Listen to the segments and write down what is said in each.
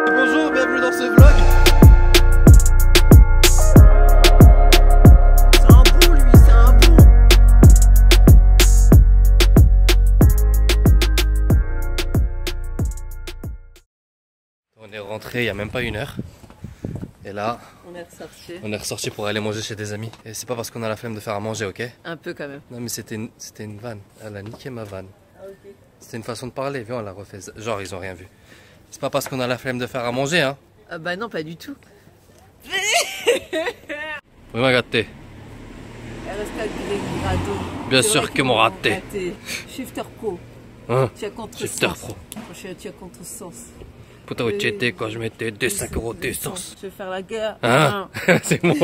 Bonjour, bienvenue dans ce vlog. C'est un bon lui, c'est un bon. On est rentré il y a même pas une heure. Et là, on est ressorti pour aller manger chez des amis. Et c'est pas parce qu'on a la flemme de faire à manger, ok? Un peu quand même. Non mais c'était une vanne. Elle a niqué ma vanne. Ah, ok. C'était une façon de parler, viens on la refait. Genre ils ont rien vu. C'est pas parce qu'on a la flemme de faire à manger, hein? Ah bah non, pas du tout. Oui ma gâté. Bien sûr que mon raté. Shifter Pro. Hein? Tu as contre Shifter Pro. Tu as contre sens. Putain où tu étais quand je mettais des 5 € d'essence. Je vais faire la guerre. Hein? C'est mon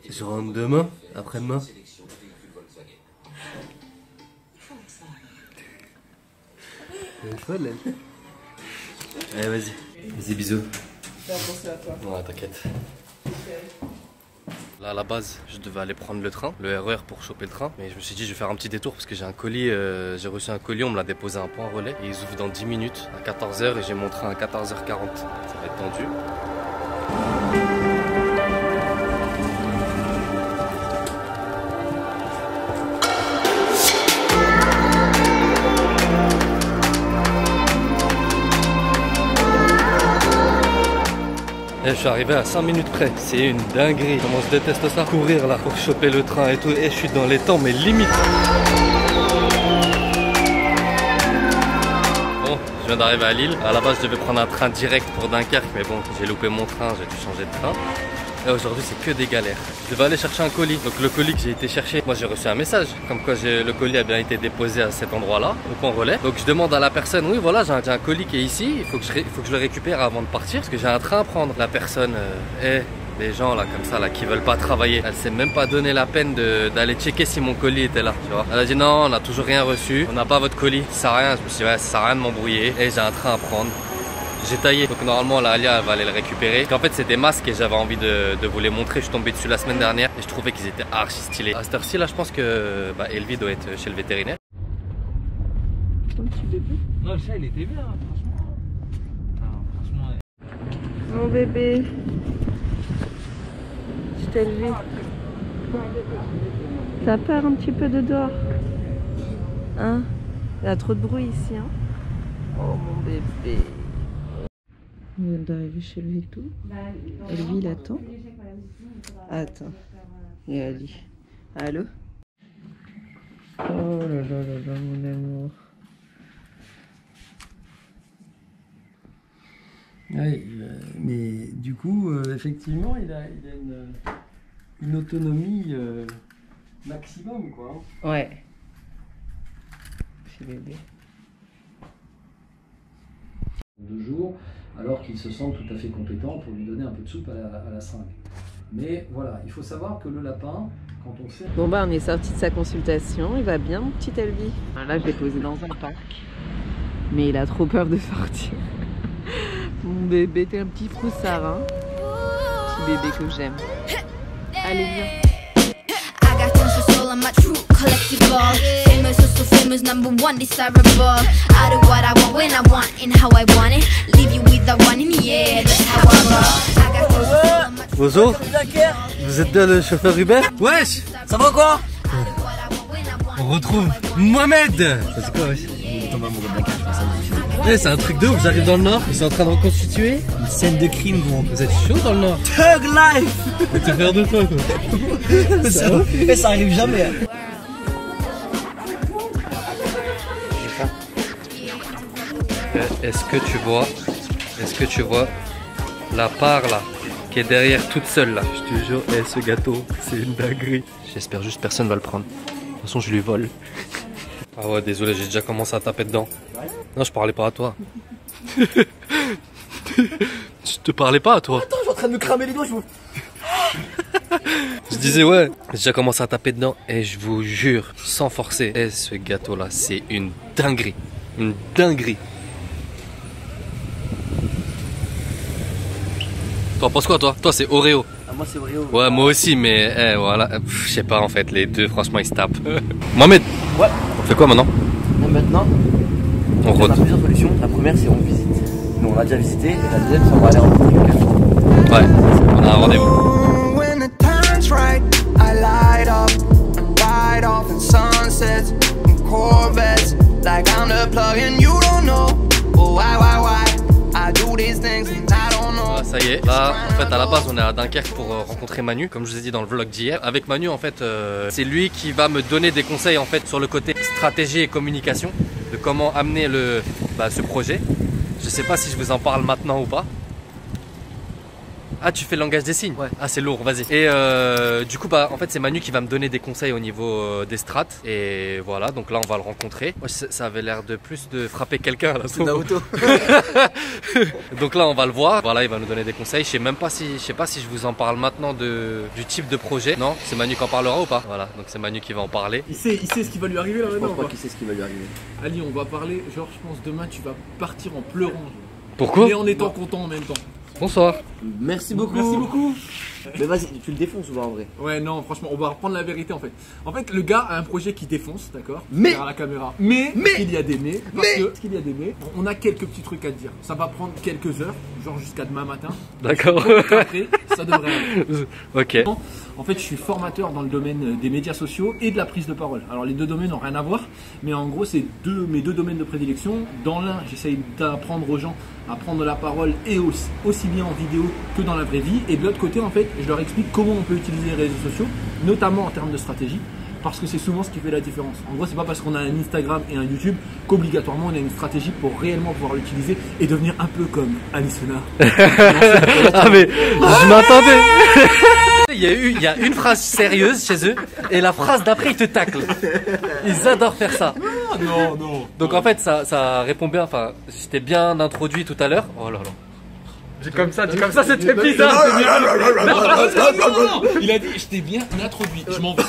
Je rentre demain, après-demain. Allez, vas-y. Vas-y, bisous. Fais attention à toi. Ouais, t'inquiète. Là, à la base, je devais aller prendre le train, le RER pour choper le train. Mais je me suis dit, je vais faire un petit détour parce que j'ai un colis. J'ai reçu un colis, on me l'a déposé à un point relais. Et ils ouvrent dans 10 minutes, à 14 h. Et j'ai mon train à 14 h 40. Ça va être tendu. Et je suis arrivé à 5 minutes près, c'est une dinguerie. Comment je déteste ça, courir là pour choper le train et tout. Et je suis dans les temps, mais limite. Bon, je viens d'arriver à Lille. À la base, je devais prendre un train direct pour Dunkerque, mais bon, j'ai loupé mon train, j'ai dû changer de train. Et aujourd'hui, c'est que des galères. Je devais aller chercher un colis. Donc le colis que j'ai été chercher, moi j'ai reçu un message comme quoi le colis a bien été déposé à cet endroit-là, au point relais. Donc je demande à la personne, oui voilà, j'ai un colis qui est ici, il faut que je le récupère avant de partir parce que j'ai un train à prendre. La personne les gens là comme ça là qui veulent pas travailler, elle s'est même pas donné la peine d'aller checker si mon colis était là, tu vois. Elle a dit non, on n'a toujours rien reçu, on n'a pas votre colis, ça sert à rien. Je me suis dit ouais, ça sert à rien de m'embrouiller et j'ai un train à prendre. J'ai taillé, donc normalement la Alia elle va aller le récupérer. En fait c'est des masques et j'avais envie de vous les montrer. Je suis tombé dessus la semaine dernière et je trouvais qu'ils étaient archi stylés. À cette heure-ci là je pense que Elvie doit être chez le vétérinaire. Ton petit bébé. Non le chat il était bien franchement. Non, franchement Mon bébé. Je t'ai élevé. T'as peur un petit peu de dehors? Hein? Il y a trop de bruit ici, hein? Oh mon bébé. On vient d'arriver chez lui et tout. Elvie l'attend. Attends. Et Ali. Allô? Oh là là là là, mon amour. Ouais, mais du coup, effectivement, il a une autonomie maximum, quoi. Ouais. Chez bébé. 2 jours, alors qu'il se sent tout à fait compétent pour lui donner un peu de soupe à la seringue. Mais voilà, il faut savoir que le lapin, quand on fait... Bon bah on est sorti de sa consultation, il va bien mon petit Elvie. Là je l'ai posé dans un parc, mais il a trop peur de sortir. Mon bébé, t'es un petit froussard, hein. Petit bébé que j'aime. Allez viens. I'm a true collectible. Famous, so famous, #1 desirable. I do what I want when I want and how I want it. Leave you with the one in the air. That's how I roll. Bonjour, vous êtes bien le chauffeur Uber? Wesh, ça va quoi? On retrouve Mohamed. C'est quoi wesh? C'est un truc de ouf, j'arrive dans le nord, ils sont en train de reconstituer une scène de crime gros. Vous êtes chaud dans le nord? Thug life. Mais t'es fier de toi quoi. Ça arrive jamais. Est-ce que tu vois la part là qui est derrière toute seule là? Je te jure, ce gâteau c'est une dinguerie. J'espère juste personne va le prendre. De toute façon je lui vole. Ah ouais désolé, j'ai déjà commencé à taper dedans. Non je parlais pas à toi. Je te parlais pas à toi. Attends, je suis en train de me cramer les doigts, je vous... Je disais ouais, j'ai déjà commencé à taper dedans et je vous jure, sans forcer, ce gâteau là c'est une dinguerie. Une dinguerie. T'en penses quoi toi? Toi c'est Oreo. Ah, moi c'est Brio. Ouais, moi aussi, mais voilà, je sais pas en fait, les deux, franchement, ils se tapent. Mohamed, Ouais. on fait quoi maintenant? Et maintenant, On on a rote. plusieurs solutions. La première, c'est on visite. Nous, on a déjà visité. Et la deuxième, c'est on va aller rencontrer quelqu'un. Ouais, on a un rendez-vous. When the time's right, I light up and ride off in sunsets and Corvettes. Like I'm the plug and you don't know. But why? I do these things and I don't know. Ah, ça y est, là en fait à la base on est à Dunkerque pour rencontrer Manu, comme je vous ai dit dans le vlog d'hier. Avec Manu en fait c'est lui qui va me donner des conseils en fait sur le côté stratégie et communication, de comment amener ce projet. Je sais pas si je vous en parle maintenant ou pas. Ah, tu fais le langage des signes? Ouais. Ah, c'est lourd, vas-y. Et du coup, en fait, c'est Manu qui va me donner des conseils au niveau des strates. Et voilà, donc là, on va le rencontrer. Moi, ça avait l'air de plus de frapper quelqu'un là. C'est Naruto. Donc là, on va le voir. Voilà, il va nous donner des conseils. Je sais pas si je vous en parle maintenant du type de projet. Non, c'est Manu qui en parlera ou pas? Voilà, donc c'est Manu qui va en parler. Il sait ce qui va lui arriver là Je maintenant. pense pas qu'il sait ce qui va lui arriver. Ali, on va parler. Genre, je pense demain tu vas partir en pleurant. Genre. Pourquoi? Et en étant content en même temps. Bonsoir. Merci beaucoup. Merci beaucoup. Mais vas-y, tu le défonces ou pas en vrai? Ouais, non, franchement, on va reprendre la vérité en fait. En fait, le gars a un projet qui défonce, d'accord? Mais- derrière la caméra. Mais il y a des mais. Parce que on a quelques petits trucs à te dire. Ça va prendre quelques heures, genre jusqu'à demain matin. D'accord. Après, ça devrait aller. Ok. En fait, je suis formateur dans le domaine des médias sociaux et de la prise de parole. Alors, les deux domaines n'ont rien à voir, mais en gros, c'est mes deux domaines de prédilection. Dans l'un, j'essaye d'apprendre aux gens à prendre la parole et aussi bien en vidéo que dans la vraie vie. Et de l'autre côté, en fait, je leur explique comment on peut utiliser les réseaux sociaux, notamment en termes de stratégie, parce que c'est souvent ce qui fait la différence. En gros, c'est pas parce qu'on a un Instagram et un YouTube qu'obligatoirement on a une stratégie pour réellement pouvoir l'utiliser et devenir un peu comme Alisona. Ah mais je m'attendais. Il y a une phrase sérieuse chez eux et la phrase d'après ils te taclent. Ils adorent faire ça. Non. Donc en fait ça répond bien, enfin j'étais bien introduit tout à l'heure. Oh là là. Dit comme ça c'était bizarre. Non. Il a dit, je t'ai bien introduit, je m'en vais.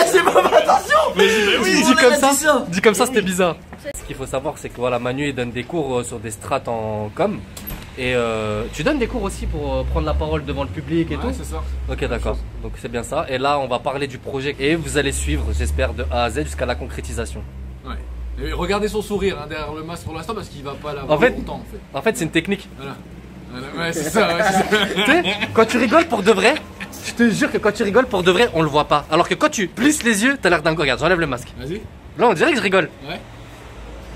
C'est pas attention. Dit comme ça c'était bizarre. Ce qu'il faut savoir c'est que voilà, Manu il donne des cours sur des strates en com. Et tu donnes des cours aussi pour prendre la parole devant le public et tout? C'est ça. Ok, d'accord, donc c'est bien ça. Et là on va parler du projet et vous allez suivre, j'espère, de A à Z jusqu'à la concrétisation. Ouais. Et regardez son sourire derrière le masque pour l'instant parce qu'il va pas l'avoir longtemps en fait. En fait c'est une technique. Voilà. Ouais, c'est ça. Tu sais, quand tu rigoles pour de vrai, je te jure que quand tu rigoles pour de vrai, on le voit pas. Alors que quand tu plisses les yeux, t'as l'air d'un... Regarde, j'enlève le masque. Vas-y. Là on dirait que je rigole. Ouais.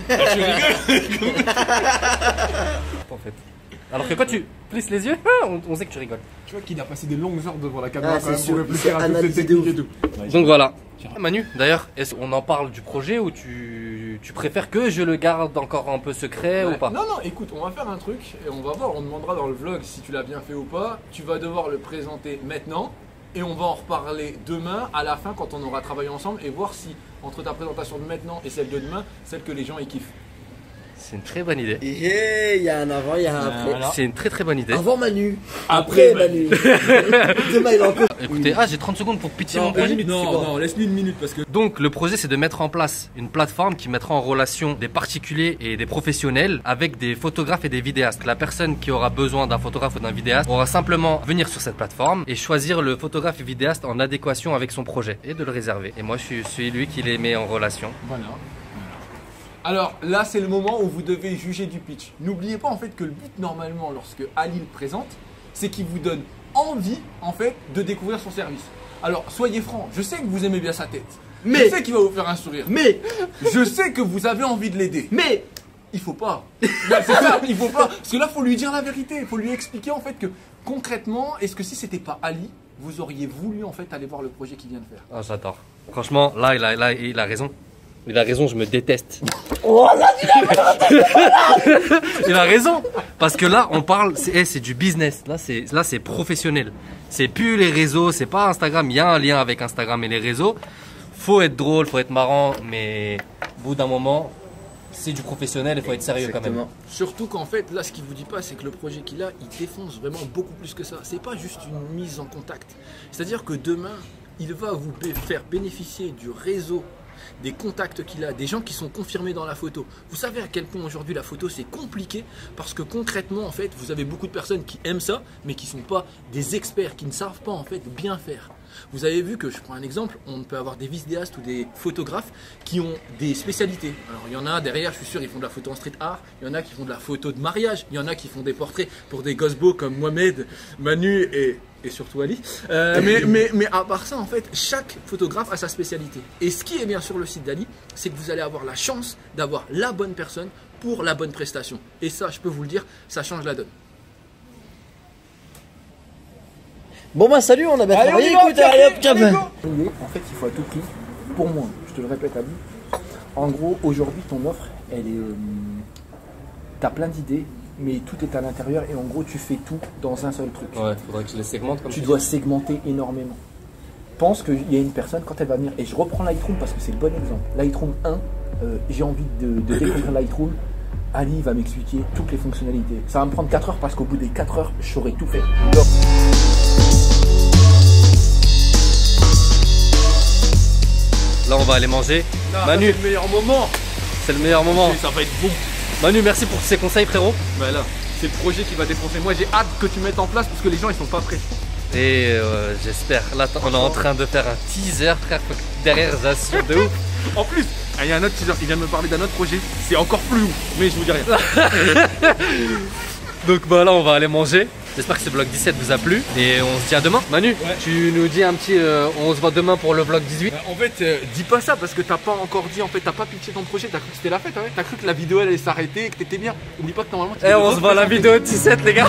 Tu rigoles. En fait. Alors que quand tu plisses les yeux, on sait que tu rigoles. Tu vois qu'il a passé des longues heures devant la caméra Ah, quand même c'est pour sûr. réfléchir à toutes ces Analyser de techniques et ouf. tout. Donc voilà. Manu, d'ailleurs, est-ce qu'on en parle du projet ou tu préfères que je le garde encore un peu secret ou pas? Non, écoute, on va faire un truc et on va voir, on demandera dans le vlog si tu l'as bien fait ou pas. Tu vas devoir le présenter maintenant et on va en reparler demain à la fin quand on aura travaillé ensemble et voir si entre ta présentation de maintenant et celle de demain, celle que les gens y kiffent. C'est une très bonne idée. Il y a un avant, il y a un après. Voilà. C'est une très bonne idée. Avant Manu. Après Manu. Demain il est encore. Écoutez, j'ai 30 secondes pour pitcher Non, mon projet. non, laisse-lui une minute parce que. Donc le projet c'est de mettre en place une plateforme qui mettra en relation des particuliers et des professionnels avec des photographes et des vidéastes. La personne qui aura besoin d'un photographe ou d'un vidéaste aura simplement à venir sur cette plateforme et choisir le photographe et vidéaste en adéquation avec son projet et de le réserver. Et moi je suis lui qui les met en relation. Voilà. Alors là c'est le moment où vous devez juger du pitch. N'oubliez pas en fait que le but normalement lorsque Ali le présente, c'est qu'il vous donne envie en fait de découvrir son service. Alors soyez francs, je sais que vous aimez bien sa tête. Mais- je sais qu'il va vous faire un sourire. Mais, Je sais que vous avez envie de l'aider. mais, Il faut pas. Ben, c'est ça, il faut pas. Parce que là faut lui dire la vérité. Il faut lui expliquer en fait que concrètement, est-ce que si c'était pas Ali, vous auriez voulu en fait aller voir le projet qu'il vient de faire. Ah, j'adore. Franchement, là il a raison. Il a raison, je me déteste. Il a raison. Parce que là, on parle, c'est du business. Là, c'est professionnel. C'est plus les réseaux, c'est pas Instagram. Il y a un lien avec Instagram et les réseaux. Faut être drôle, faut être marrant, mais au bout d'un moment, c'est du professionnel, il faut être sérieux quand même. Surtout qu'en fait, là, ce qu'il vous dit pas, c'est que le projet qu'il a, il défonce vraiment beaucoup plus que ça. C'est pas juste une mise en contact. C'est-à-dire que demain, il va vous faire bénéficier du réseau des contacts qu'il a, des gens qui sont confirmés dans la photo. Vous savez à quel point aujourd'hui la photo c'est compliqué parce que concrètement en fait vous avez beaucoup de personnes qui aiment ça mais qui ne sont pas des experts, qui ne savent pas en fait bien faire. Vous avez vu que, je prends un exemple, on peut avoir des vidéastes ou des photographes qui ont des spécialités. Alors il y en a derrière, je suis sûr, ils font de la photo en street art, il y en a qui font de la photo de mariage, il y en a qui font des portraits pour des gosses beaux comme Mohamed, Manu et surtout Ali. Mais à part ça, en fait, chaque photographe a sa spécialité. Et ce qui est bien sur le site d'Ali, c'est que vous allez avoir la chance d'avoir la bonne personne pour la bonne prestation. Et ça, je peux vous le dire, ça change la donne. Bon bah salut, on a bien travaillé, écoute, allez hop, cap. En fait, il faut à tout prix, pour moi, je te le répète à vous, en gros, aujourd'hui, ton offre, elle est... T'as plein d'idées, mais tout est à l'intérieur et en gros, tu fais tout dans un seul truc. Ouais, faudrait que je les segmente comme ça. Tu dois segmenter énormément. Pense qu'il y a une personne, quand elle va venir, et je reprends Lightroom parce que c'est le bon exemple. Lightroom 1, j'ai envie de découvrir Lightroom. Ali va m'expliquer toutes les fonctionnalités. Ça va me prendre 4 heures parce qu'au bout des 4 heures, j'aurai tout fait. Là, on va aller manger. Là, Manu, c'est le meilleur moment. c'est le meilleur moment. Ça va être bon. Manu, merci pour tous ces conseils, frérot. Bah là, c'est le projet qui va défoncer. Moi, j'ai hâte que tu mettes en place parce que les gens, ils sont pas prêts. Et j'espère. Là, on est en train de faire un teaser, frère. Faut que derrière, j'assure de ouf. En plus, il y a un autre teaser qui vient de me parler d'un autre projet. C'est encore plus ouf, mais je vous dis rien. Donc bah là, on va aller manger. J'espère que ce vlog 17 vous a plu. Et on se dit à demain. Manu, Ouais. tu nous dis un petit... on se voit demain pour le vlog 18. En fait, dis pas ça parce que t'as pas encore dit, en fait, t'as pas pitché ton projet. T'as cru que c'était la fête, hein. T'as cru que la vidéo elle allait s'arrêter, que t'étais bien. Oublie pas que normalement tu Et on se voit à la vidéo 17, les gars.